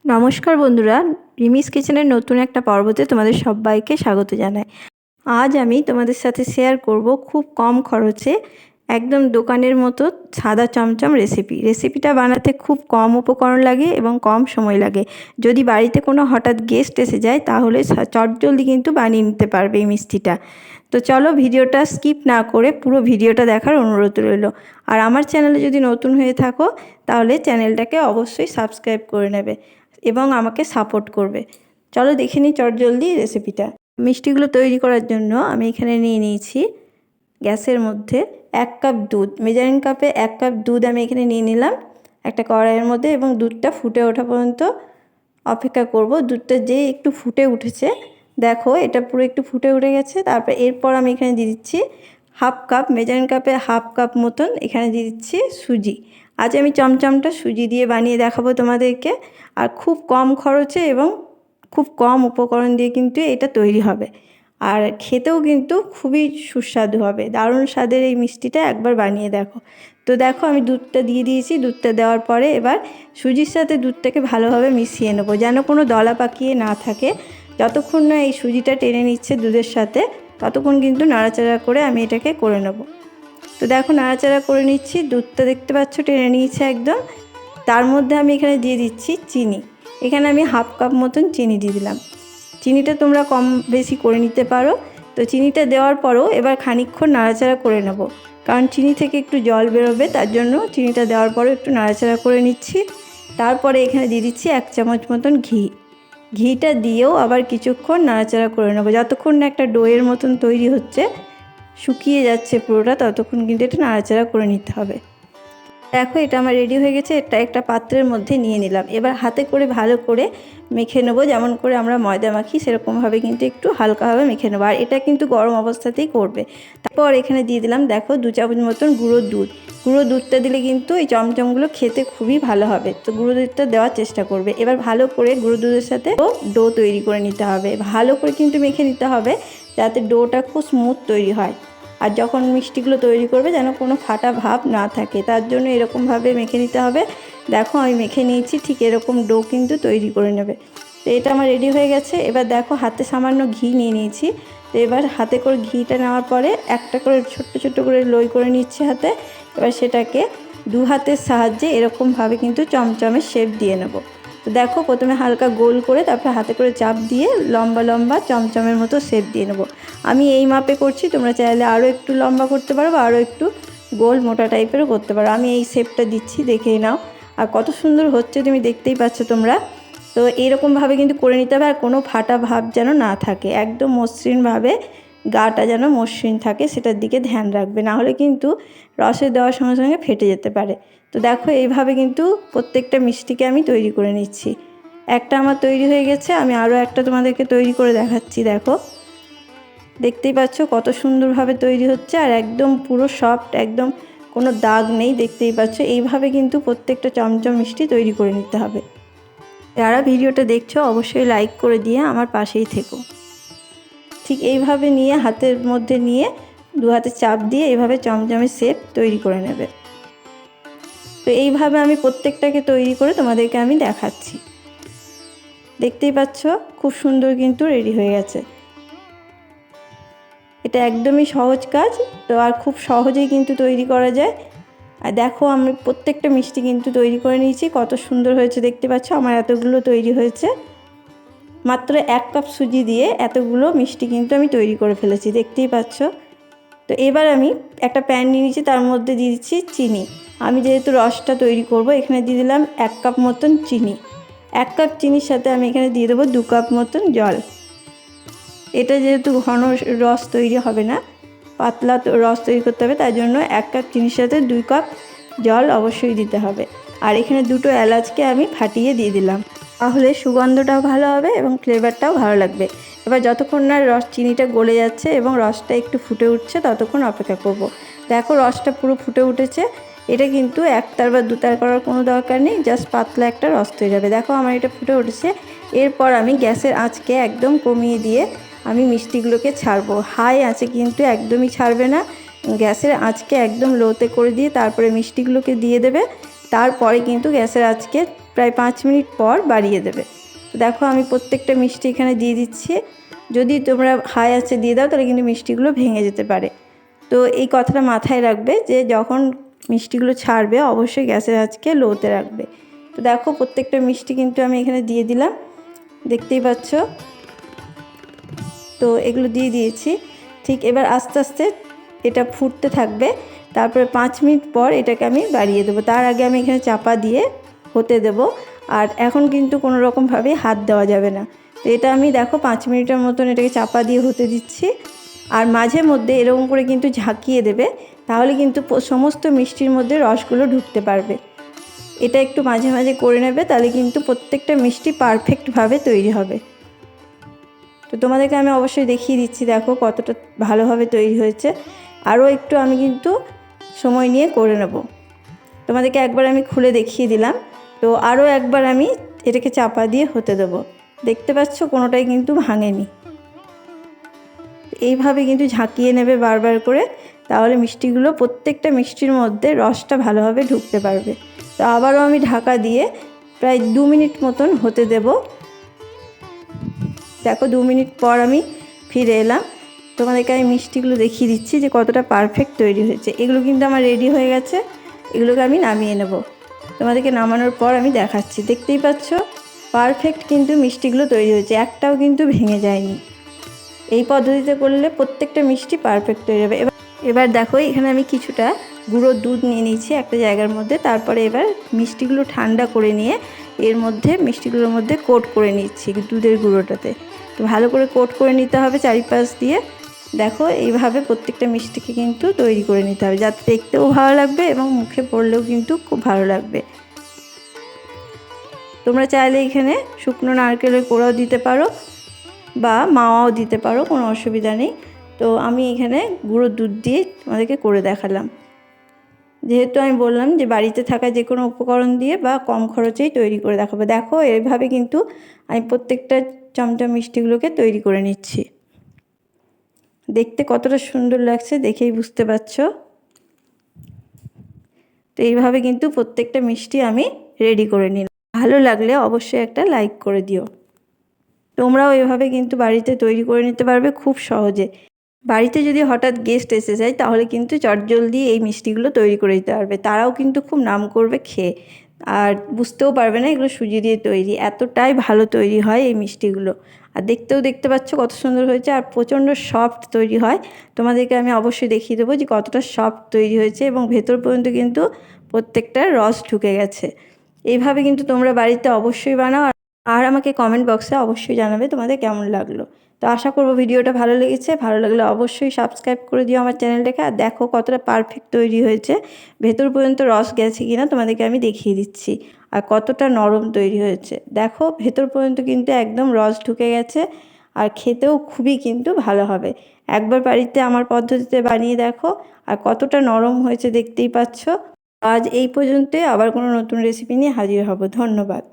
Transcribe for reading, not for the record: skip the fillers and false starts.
নমস্কার বন্ধুরা, রিমিস কিচেনের নতুন একটা পর্বতে তোমাদের সবাইকে স্বাগত জানাই। আজ আমি তোমাদের সাথে শেয়ার করব খুব কম খরচে একদম দোকানের মতো সাদা চমচম রেসিপিটা বানাতে খুব কম উপকরণ লাগে এবং কম সময় লাগে। যদি বাড়িতে কোনো হঠাৎ গেস্ট এসে যায় তাহলে চটজলদি কিন্তু বানিয়ে নিতে পারবে এই মিষ্টিটা। তো চলো ভিডিওটা স্কিপ না করে পুরো ভিডিওটা দেখার অনুরোধ রইল। আর আমার চ্যানেলে যদি নতুন হয়ে থাকো তাহলে চ্যানেলটাকে অবশ্যই সাবস্ক্রাইব করে নেবে এবং আমাকে সাপোর্ট করবে। চলো দেখে নিই চটজলদি রেসিপিটা। মিষ্টিগুলো তৈরি করার জন্য আমি এখানে নিয়ে নিয়েছি গ্যাসের মধ্যে 1 কাপ দুধ। মেজারিং কাপে 1 কাপ দুধ আমি এখানে নিয়ে নিলাম একটা কড়াইয়ের মধ্যে, এবং দুধটা ফুটে ওঠা পর্যন্ত অপেক্ষা করব। দুধটা যে একটু ফুটে উঠেছে, দেখো এটা পুরো একটু ফুটে উঠে গেছে। এরপর আমি এখানে দিয়ে দিচ্ছি হাফ কাপ, মেজারিং কাপে হাফ কাপ মতন এখানে দিয়ে দিচ্ছি সুজি। আজ আমি চমচমটা সুজি দিয়ে বানিয়ে দেখাবো তোমাদেরকে। আর খুব কম খরচে এবং খুব কম উপকরণ দিয়ে কিন্তু এটা তৈরি হবে, আর খেতেও কিন্তু খুবই সুস্বাদু হবে। দারুণ স্বাদের এই মিষ্টিটা একবার বানিয়ে দেখো। তো দেখো আমি দুধটা দিয়ে দিয়েছি। দুধটা দেওয়ার পরে এবার সুজির সাথে দুধটাকে ভালোভাবে মিশিয়ে নেবো, যেন কোনো দলা পাকিয়ে না থাকে। যতক্ষণ না এই সুজিটা টেনে নিচ্ছে দুধের সাথে ততক্ষণ কিন্তু নাড়াচাড়া করে আমি এটাকে করে নেব। তো দেখো নাড়াচাড়া করে নিচ্ছি, দুধটা দেখতে পাচ্ছ টেনে নিয়েছে একদম। তার মধ্যে আমি এখানে দিয়ে দিচ্ছি চিনি। এখানে আমি হাফ কাপ মতন চিনি দিয়ে দিলাম। চিনিটা তোমরা কম বেশি করে নিতে পারো। তো চিনিটা দেওয়ার পরও এবার খানিকক্ষণ নাড়াচাড়া করে নেব, কারণ চিনি থেকে একটু জল বেরোবে, তার জন্য চিনিটা দেওয়ার পরও একটু নাড়াচাড়া করে নিচ্ছি। তারপরে এখানে দিয়ে দিচ্ছি 1 চামচ মতন ঘি। ঘিটা দিয়েও আবার কিছুক্ষণ নাড়াচাড়া করে নেব, যতক্ষণ না একটা ডোয়ের মতন তৈরি হচ্ছে, শুকিয়ে যাচ্ছে পুরোটা, ততক্ষণ কিন্তু এটা নাড়াচাড়া করে নিতে হবে। দেখো এটা আমার রেডি হয়ে গেছে। এটা একটা পাত্রের মধ্যে নিয়ে নিলাম। এবার হাতে করে ভালো করে মেখে নেবো, যেমন করে আমরা ময়দা মাখি সেরকমভাবে কিন্তু একটু হালকাভাবে মেখে নেবো। আর এটা কিন্তু গরম অবস্থাতেই করবে। তারপর এখানে দিয়ে দিলাম দেখো 2 চামচ মতন গুঁড়ো দুধ। গুঁড়ো দুধটা দিলে কিন্তু এই চমচমগুলো খেতে খুবই ভালো হবে, তো গুঁড়ো দুধটা দেওয়ার চেষ্টা করবে। এবার ভালো করে গুঁড়ো দুধের সাথে ডো তৈরি করে নিতে হবে। ভালো করে কিন্তু মেখে নিতে হবে যাতে ডোটা খুব স্মুথ তৈরি হয়। আর যখন মিষ্টিগুলো তৈরি করবে যেন কোনো ফাটা ভাব না থাকে, তার জন্য এরকমভাবে মেখে নিতে হবে। দেখো আমি মেখে নিয়েছি, ঠিক এরকম ডো কিন্তু তৈরি করে নেবে। তো এটা আমার রেডি হয়ে গেছে। এবার দেখো হাতে সামান্য ঘি নিয়ে নিয়েছি। তো এবার হাতে করে ঘিটা নেওয়ার পরে একটা করে ছোট্ট ছোট্ট করে লই করে নিচ্ছি হাতে। এবার সেটাকে 2 হাতের সাহায্যে এরকমভাবে কিন্তু চমচমের শেপ দিয়ে নেব। তো দেখো প্রথমে হালকা গোল করে তারপরে হাতে করে চাপ দিয়ে লম্বা লম্বা চমচমের মতো শেপ দিয়ে নেব। আমি এই মাপে করছি, তোমরা চাইলে আরও একটু লম্বা করতে পারো বা আরও একটু গোল মোটা টাইপেরও করতে পারো। আমি এই শেপটা দিচ্ছি, দেখেই নাও। আর কত সুন্দর হচ্ছে তুমি দেখতেই পাচ্ছ তোমরা। তো এরকমভাবে কিন্তু করে নিতে হবে, আর কোনো ফাটা ভাব যেন না থাকে, একদম মসৃণভাবে গাটা যেন মসৃণ থাকে সেটার দিকে ধ্যান রাখবে, না হলে কিন্তু রসে দেওয়ার সঙ্গে সঙ্গে ফেটে যেতে পারে। তো দেখো এইভাবে কিন্তু প্রত্যেকটা মিষ্টিকে আমি তৈরি করে নিচ্ছি। একটা আমার তৈরি হয়ে গেছে, আমি আরও একটা তোমাদেরকে তৈরি করে দেখাচ্ছি। দেখো দেখতেই পাচ্ছ কত সুন্দরভাবে তৈরি হচ্ছে, আর একদম পুরো সফট, একদম কোনো দাগ নেই, দেখতেই পাচ্ছ। এইভাবে কিন্তু প্রত্যেকটা চমচম মিষ্টি তৈরি করে নিতে হবে। যারা ভিডিওটা দেখছো অবশ্যই লাইক করে দিয়ে আমার পাশেই থেকো। ঠিক এইভাবে নিয়ে হাতের মধ্যে নিয়ে 2 হাতে চাপ দিয়ে এইভাবে চমচমের শেপ তৈরি করে নেবে। তো এইভাবে আমি প্রত্যেকটাকে তৈরি করে তোমাদেরকে আমি দেখাচ্ছি। দেখতেই পাচ্ছ খুব সুন্দর কিন্তু রেডি হয়ে গেছে। এটা একদমই সহজ কাজ, তো আর খুব সহজেই কিন্তু তৈরি করা যায়। আর দেখো আমি প্রত্যেকটা মিষ্টি কিন্তু তৈরি করে নিয়েছি, কত সুন্দর হয়েছে দেখতে পাচ্ছ। আমার এতগুলো তৈরি হয়েছে, মাত্র 1 কাপ সুজি দিয়ে এতগুলো মিষ্টি কিন্তু আমি তৈরি করে ফেলেছি, দেখতেই পাচ্ছ। তো এবার আমি একটা প্যান নিয়ে নিয়েছি, তার মধ্যে দিয়ে দিচ্ছি চিনি। আমি যেহেতু রসটা তৈরি করব, এখানে দিয়ে দিলাম 1 কাপ মতন চিনি। 1 কাপ চিনির সাথে আমি এখানে দিয়ে দেবো 2 কাপ মতন জল। এটা যেহেতু ঘন রস তৈরি হবে না, পাতলা রস তৈরি করতে হবে, তাই জন্য 1 কাপ চিনির সাথে 2 কাপ জল অবশ্যই দিতে হবে। আর এখানে 2টো এলাচকে আমি ফাটিয়ে দিয়ে দিলাম, তাহলে সুগন্ধটাও ভালো হবে এবং ফ্লেভারটাও ভালো লাগবে। এবার যতক্ষণ না চিনিটা গলে যাচ্ছে এবং রসটা একটু ফুটে উঠছে ততক্ষণ অপেক্ষা করব। দেখো রসটা পুরো ফুটে উঠেছে। এটা কিন্তু একতার বা দুতার করার কোনো দরকার নেই, জাস্ট পাতলা একটা রস তৈরি হবে। দেখো আমার এটা ফুটে উঠেছে। এরপর আমি গ্যাসের আঁচকে একদম কমিয়ে দিয়ে আমি মিষ্টিগুলোকে ছাড়বো। হাই আঁচে কিন্তু একদমই ছাড়বে না, গ্যাসের আঁচকে একদম লোতে করে দিয়ে তারপরে মিষ্টিগুলোকে দিয়ে দেবে। তারপরে কিন্তু গ্যাসের আঁচকে প্রায় 5 মিনিট পর বাড়িয়ে দেবে। তো দেখো আমি প্রত্যেকটা মিষ্টি এখানে দিয়ে দিচ্ছি। যদি তোমরা হাই আঁচে দিয়ে দাও তাহলে কিন্তু মিষ্টিগুলো ভেঙে যেতে পারে। তো এই কথাটা মাথায় রাখবে যে যখন মিষ্টিগুলো ছাড়বে অবশ্যই গ্যাসের আঁচকে লোতে রাখবে। তো দেখো প্রত্যেকটা মিষ্টি কিন্তু আমি এখানে দিয়ে দিলাম, দেখতেই পাচ্ছ। তো এগুলো দিয়ে দিয়েছি। ঠিক এবার আস্তে আস্তে এটা ফুটতে থাকবে। তারপরে 5 মিনিট পর এটাকে আমি বাড়িয়ে দেবো। তার আগে আমি এখানে চাপা দিয়ে হতে দেব। আর এখন কিন্তু কোনো রকমভাবে হাত দেওয়া যাবে না। তো এটা আমি দেখো 5 মিনিটের মতন এটাকে চাপা দিয়ে হতে দিচ্ছি। আর মাঝে মধ্যে এরকম করে কিন্তু ঝাঁকিয়ে দেবে, তাহলে কিন্তু সমস্ত মিষ্টির মধ্যে রসগুলো ঢুকতে পারবে। এটা একটু মাঝে মাঝে করে নেবে, তাহলে কিন্তু প্রত্যেকটা মিষ্টি পারফেক্টভাবে তৈরি হবে। তো তোমাদেরকে আমি অবশ্যই দেখিয়ে দিচ্ছি, দেখো কতটা ভালোভাবে তৈরি হয়েছে। আরও একটু আমি কিন্তু সময় নিয়ে করে নেব। তোমাদেরকে একবার আমি খুলে দেখিয়ে দিলাম। তো আরও একবার আমি এটাকে চাপা দিয়ে হতে দেবো। দেখতে পাচ্ছ কোনোটাই কিন্তু ভাঙেনি। এইভাবে কিন্তু ঝাঁকিয়ে নেবে বারবার করে, তাহলে মিষ্টিগুলো প্রত্যেকটা মিষ্টির মধ্যে রসটা ভালোভাবে ঢুকতে পারবে। তো আবারও আমি ঢাকা দিয়ে প্রায় 2 মিনিট মতন হতে দেব। দেখো 2 মিনিট পর আমি ফিরে এলাম। তোমাদেরকে আমি মিষ্টিগুলো দেখিয়ে দিচ্ছি যে কতটা পারফেক্ট তৈরি হয়েছে। এগুলো কিন্তু আমার রেডি হয়ে গেছে। এগুলোকে আমি নামিয়ে নেব। তোমাদেরকে নামানোর পর আমি দেখাচ্ছি। দেখতেই পাচ্ছ পারফেক্ট কিন্তু মিষ্টিগুলো তৈরি হয়েছে, একটাও কিন্তু ভেঙে যায়নি। এই পদ্ধতিতে করলে প্রত্যেকটা মিষ্টি পারফেক্ট তৈরি হবে। এবার দেখো এখানে আমি কিছুটা গুঁড়োর দুধ নিয়ে নিয়েছি একটা জায়গার মধ্যে। তারপরে এবার মিষ্টিগুলো ঠান্ডা করে নিয়ে এর মধ্যে মিষ্টিগুলোর মধ্যে কোট করে নিচ্ছি দুধের গুঁড়োটাতে। তো ভালো করে কোট করে নিতে হবে চারিপাশ দিয়ে। দেখো এইভাবে প্রত্যেকটা মিষ্টিকে কিন্তু তৈরি করে নিতে হবে, যাতে দেখতেও ভালো লাগবে এবং মুখে পড়লেও কিন্তু খুব ভালো লাগবে। তোমরা চাইলে এখানে শুকনো নারকেলের কোড়াও দিতে পারো বা মাওয়াও দিতে পারো, কোনো অসুবিধা নেই। তো আমি এখানে গুঁড়োর দুধ দিয়ে তোমাদেরকে করে দেখালাম। যেহেতু আমি বললাম যে বাড়িতে থাকা যে কোনো উপকরণ দিয়ে বা কম খরচেই তৈরি করে দেখাবো। দেখো এইভাবে কিন্তু আমি প্রত্যেকটা চমচম মিষ্টিগুলোকে তৈরি করে নিচ্ছি। দেখতে কতটা সুন্দর লাগছে দেখেই বুঝতে পারছো। তো এইভাবে কিন্তু প্রত্যেকটা মিষ্টি আমি রেডি করে নিলাম। ভালো লাগলে অবশ্যই একটা লাইক করে দিও। তোমরাও এভাবে কিন্তু বাড়িতে তৈরি করে নিতে পারবে খুব সহজে। বাড়িতে যদি হঠাৎ গেস্ট এসে যায় তাহলে কিন্তু চটজলদি এই মিষ্টিগুলো তৈরি করে দিতে পারবে। তারাও কিন্তু খুব নাম করবে খেয়ে, আর বুঝতেও পারবে না এগুলো সুজি দিয়ে তৈরি। এতটাই ভালো তৈরি হয় এই মিষ্টিগুলো। আর দেখতেও দেখতে পাচ্ছ কত সুন্দর হয়েছে, আর প্রচণ্ড সফট তৈরি হয়। তোমাদেরকে আমি অবশ্যই দেখিয়ে দেবো যে কতটা সফট তৈরি হয়েছে এবং ভেতর পর্যন্ত কিন্তু প্রত্যেকটা রস ঢুকে গেছে। এইভাবে কিন্তু তোমরা বাড়িতে অবশ্যই বানাও। আর আমাকে কমেন্ট বক্সে অবশ্যই জানাবে তোমাদের কেমন লাগলো। তো আশা করবো ভিডিওটা ভালো লেগেছে। ভালো লাগলে অবশ্যই সাবস্ক্রাইব করে দিও আমার চ্যানেলটাকে। আর দেখো কতটা পারফেক্ট তৈরি হয়েছে, ভেতর পর্যন্ত রস গেছে কিনা তোমাদেরকে আমি দেখিয়ে দিচ্ছি। আর কতটা নরম তৈরি হয়েছে দেখো, ভেতর পর্যন্ত কিন্তু একদম রস ঢুকে গেছে। আর খেতেও খুবই কিন্তু ভালো হবে। একবার বাড়িতে আমার পদ্ধতিতে বানিয়ে দেখো, আর কতটা নরম হয়েছে দেখতেই পাচ্ছ। আজ এই পর্যন্তই, আবার কোনো নতুন রেসিপি নিয়ে হাজির হব। ধন্যবাদ।